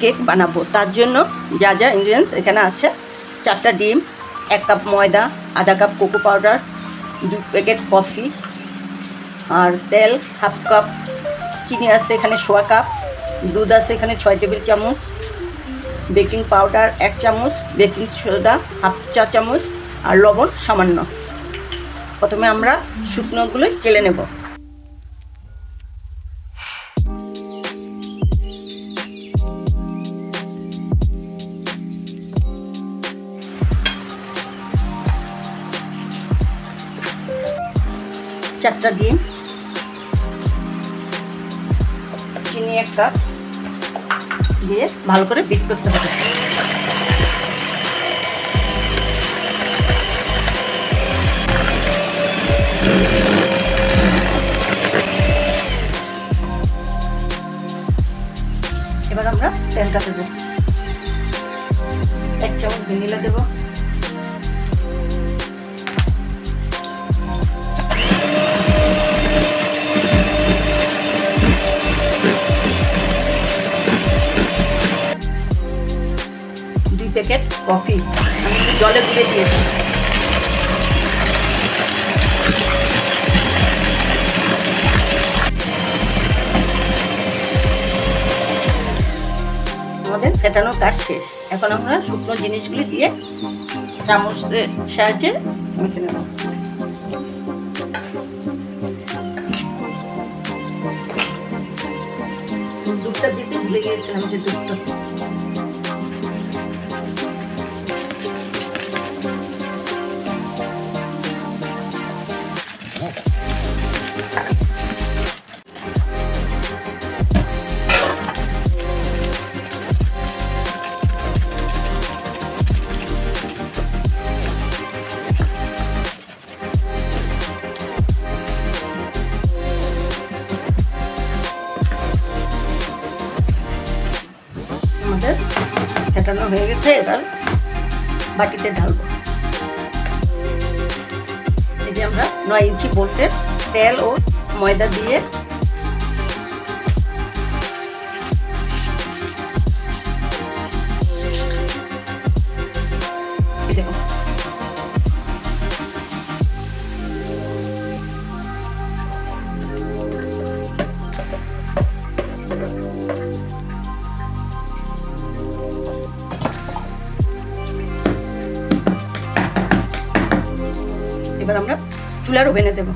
Cake বানাবো। তার জন্য যা যা ইনগ্রিডিয়েন্টস এখানে আছে: 4টা ডিম, 1 কাপ ময়দা, আধা cup cocoa powder, 2 packet coffee, আর তেল 1/2 কাপ, চিনি আছে এখানে 1/4 কাপ, দুধ আছে এখানে 6 টেবিল চামচ, বেকিং পাউডার 1 চামচ, বেকিং সোডা 1/2 চা চামচ, আর লবণ সামান্য। প্রথমে আমরা শুকনোগুলো চেলে নেব। চারটা ডিম, চিনি 1 কাপ দিয়ে ভালো করে বিট করতে হবে। এবার আমরা তেলটা দেব। 1 চামচ ভ্যানিলা দেব, 2 প্যাকেট কফি আমি জলে গুলে দিয়েছি। আমাদের ফেটানোর কাজ শেষ। এখন আমরা শুকনো জিনিসগুলি দিয়ে চামচের সাহায্যে মেখে নেব। দুধটা দিতে ভুলে গিয়েছিলাম, যে দুধটা আমাদের ফেটানো হয়ে গেছে। এবার বাটিতে ঢালবো। এই যে আমরা 9 ইঞ্চি বোল্টের তেল ও ময়দা দিয়ে দেখুন এবার আমরা চুলার ওভেনে দেব।